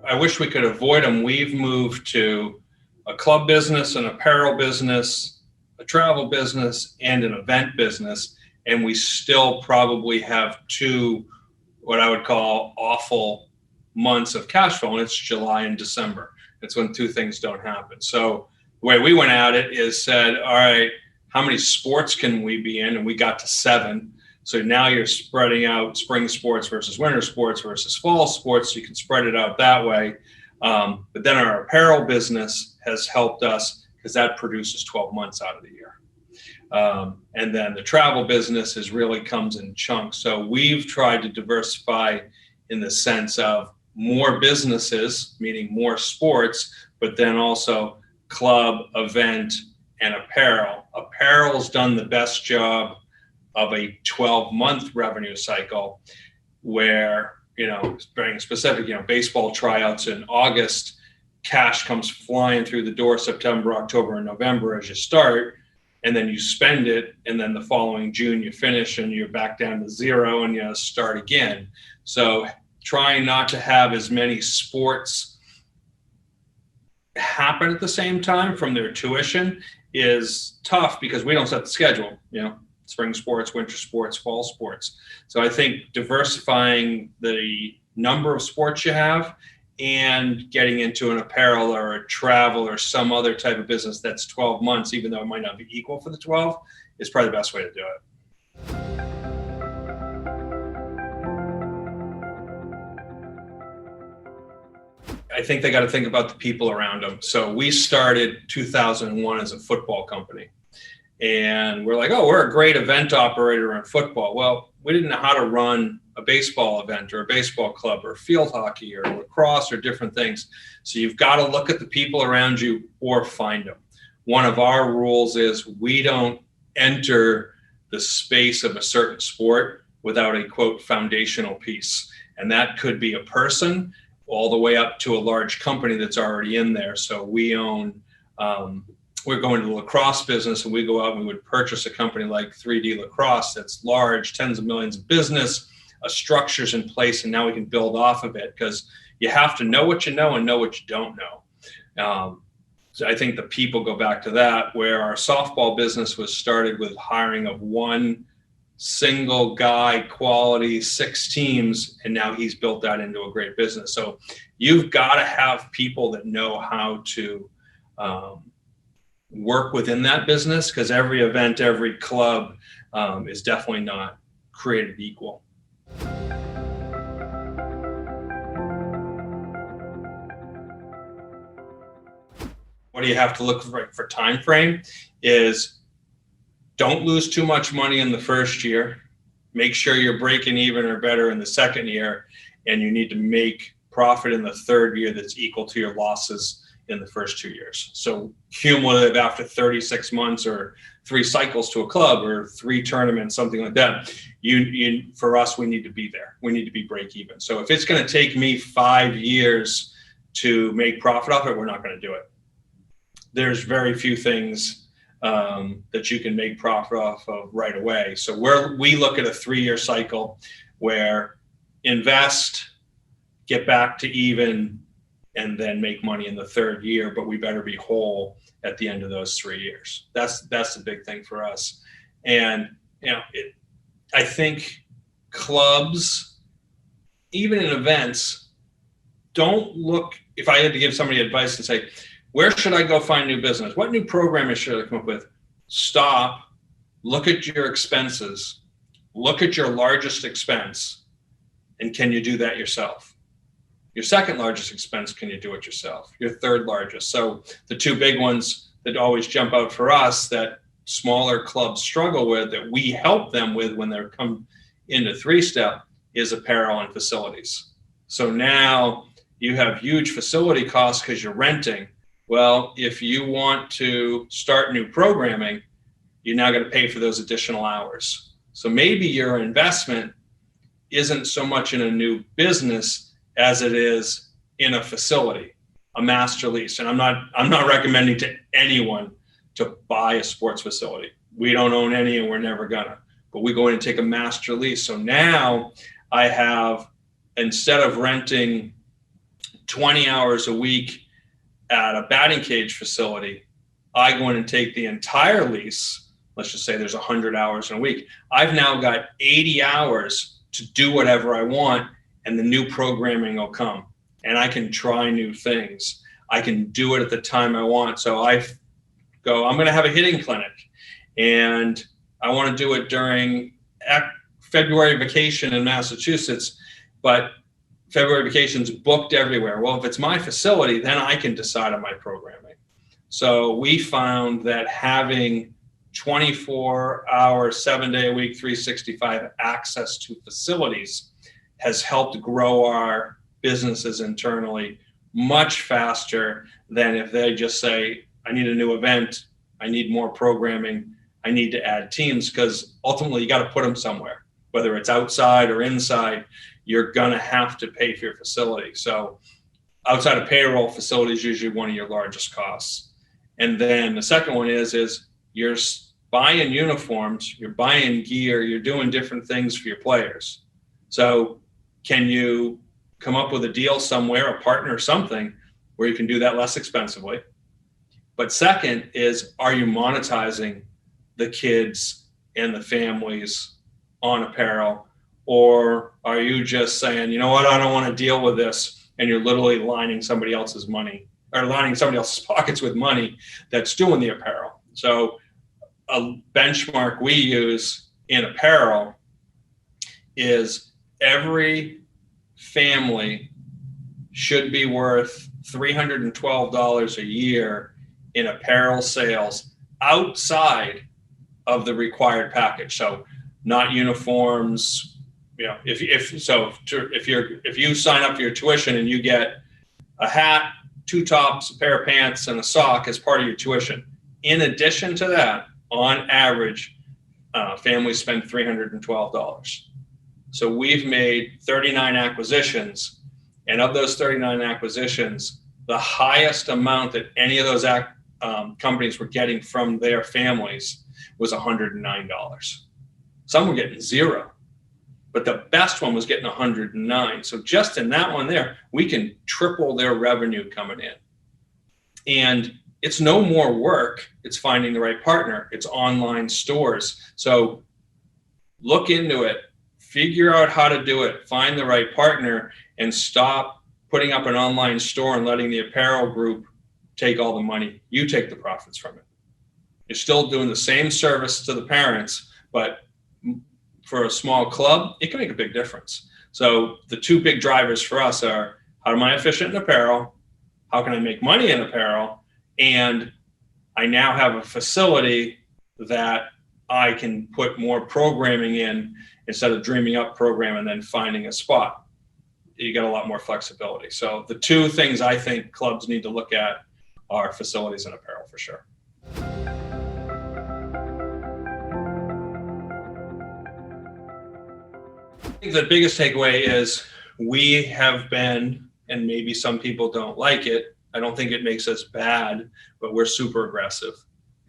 I wish we could avoid them. We've moved to a club business, an apparel business, a travel business, and an event business. And we still probably have two, what I would call awful months of cash flow, and it's July and December. It's when two things don't happen. So the way we went at it is said, all right, how many sports can we be in? And we got to 7. So now you're spreading out spring sports versus winter sports versus fall sports. So you can spread it out that way. But then our apparel business has helped us because that produces 12 months out of the year. And then the travel business really comes in chunks. So we've tried to diversify in the sense of more businesses, meaning more sports, but then also club, event, and apparel. Apparel's done the best job of a 12-month revenue cycle where, being specific, baseball tryouts in August, cash comes flying through the door September, October, and November as you start, and then you spend it, and then the following June you finish and you're back down to 0 and you start again. So trying not to have as many sports happen at the same time from their tuition is tough because we don't set the schedule, spring sports, winter sports, fall sports. So I think diversifying the number of sports you have and getting into an apparel or a travel or some other type of business that's 12 months, even though it might not be equal for the 12, is probably the best way to do it. I think they got to think about the people around them. So we started 2001 as a football company. And we're like, oh, we're a great event operator in football. Well, we didn't know how to run a baseball event or a baseball club or field hockey or lacrosse or different things. So you've got to look at the people around you or find them. One of our rules is we don't enter the space of a certain sport without a, quote, foundational piece. And that could be a person all the way up to a large company that's already in there. So we own, we're going to the lacrosse business, and we go out and we would purchase a company like 3D Lacrosse that's large, tens of millions of business, a structure's in place, and now we can build off of it because you have to know what you know and know what you don't know. So I think the people go back to that, where our softball business was started with hiring of one single guy, quality, 6 teams, and now he's built that into a great business. So you've got to have people that know how to work within that business, because every event, every club is definitely not created equal. What do you have to look for time frame is don't lose too much money in the first year. Make sure you're breaking even or better in the second year, and you need to make profit in the third year that's equal to your losses in the first 2 years. So cumulative after 36 months or 3 cycles to a club or 3 tournaments, something like that, for us, we need to be there. We need to be break even. So if it's going to take me 5 years to make profit off it, we're not going to do it. There's very few things that you can make profit off of right away. So we look at a 3-year cycle where invest, get back to even, and then make money in the third year, but we better be whole at the end of those 3 years. That's the big thing for us. And I think clubs, even in events, don't look. If I had to give somebody advice and say, where should I go find new business? What new programming should I come up with? Stop, look at your expenses, look at your largest expense, and can you do that yourself? Your second largest expense, can you do it yourself? Your third largest. So the 2 big ones that always jump out for us that smaller clubs struggle with, that we help them with when they come into 3-step, is apparel and facilities. So now you have huge facility costs because you're renting. Well, if you want to start new programming, you're now going to pay for those additional hours. So maybe your investment isn't so much in a new business as it is in a facility, a master lease. And I'm not recommending to anyone to buy a sports facility. We don't own any, and we're never gonna. But we go in and take a master lease. So now I have, instead of renting 20 hours a week at a batting cage facility, I go in and take the entire lease. Let's just say there's 100 hours in a week. I've now got 80 hours to do whatever I want, and the new programming will come, and I can try new things. I can do it at the time I want. So I'm going to have a hitting clinic, and I want to do it during February vacation in Massachusetts, but February vacation's booked everywhere. Well, if it's my facility, then I can decide on my programming. So we found that having 24-hour, 7-day-a-week, 365 access to facilities has helped grow our businesses internally much faster than if they just say, I need a new event, I need more programming, I need to add teams, because ultimately you got to put them somewhere, whether it's outside or inside. You're going to have to pay for your facility. So outside of payroll, facility is usually one of your largest costs. And then the second one is you're buying uniforms, you're buying gear, you're doing different things for your players. So can you come up with a deal somewhere, a partner or something, where you can do that less expensively? But second is, are you monetizing the kids and the families on apparel? Or are you just saying, you know what, I don't want to deal with this, and you're literally lining somebody else's money, or lining somebody else's pockets with money that's doing the apparel? So a benchmark we use in apparel is every family should be worth $312 a year in apparel sales outside of the required package. So not uniforms. You know, if you sign up for your tuition and you get a hat, 2 tops, a pair of pants, and a sock as part of your tuition, in addition to that, on average, families spend $312. So we've made 39 acquisitions, and of those 39 acquisitions, the highest amount that any of those companies were getting from their families was $109. Some were getting $0. But the best one was getting 109. So just in that one there, we can triple their revenue coming in. And it's no more work. It's finding the right partner. It's online stores. So look into it, figure out how to do it, find the right partner, and stop putting up an online store and letting the apparel group take all the money. You take the profits from it. You're still doing the same service to the parents, but for a small club, it can make a big difference. So the 2 big drivers for us are, how am I efficient in apparel? How can I make money in apparel? And I now have a facility that I can put more programming in instead of dreaming up program and then finding a spot. You got a lot more flexibility. So the 2 things I think clubs need to look at are facilities and apparel for sure. I think the biggest takeaway is we have been, and maybe some people don't like it, I don't think it makes us bad, but we're super aggressive.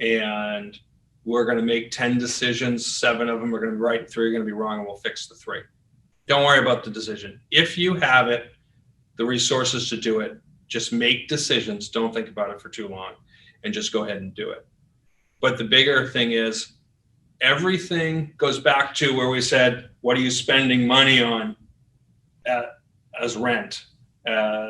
And we're going to make 10 decisions, 7 of them are going to be right, 3 are going to be wrong, and we'll fix the 3. Don't worry about the decision. If you have it, the resources to do it, just make decisions. Don't think about it for too long, and just go ahead and do it. But the bigger thing is, everything goes back to where we said, what are you spending money on as rent,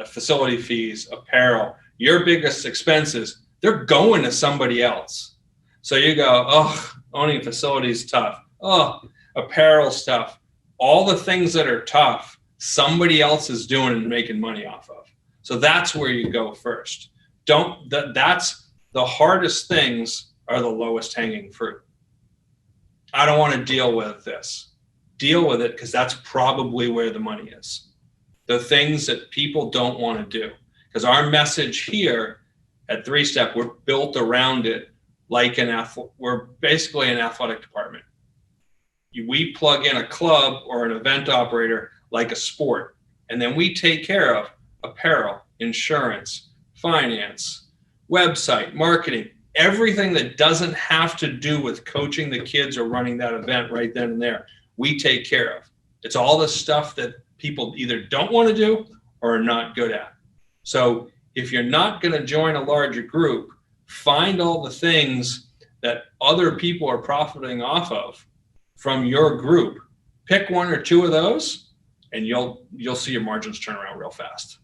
facility fees, apparel? Your biggest expenses, they're going to somebody else. So you go, oh, owning a facility is tough. Oh, apparel stuff. All the things that are tough, somebody else is doing and making money off of. So that's where you go first. That's the hardest things are the lowest hanging fruit. I don't want to deal with this. Deal with it, because that's probably where the money is. The things that people don't want to do. Because our message here at 3-Step, we're built around it like we're basically an athletic department. We plug in a club or an event operator like a sport, and then we take care of apparel, insurance, finance, website, marketing, everything that doesn't have to do with coaching the kids or running that event right then and there, we take care of. It's all the stuff that people either don't want to do or are not good at. So if you're not going to join a larger group, find all the things that other people are profiting off of from your group. Pick one or two of those, and you'll see your margins turn around real fast.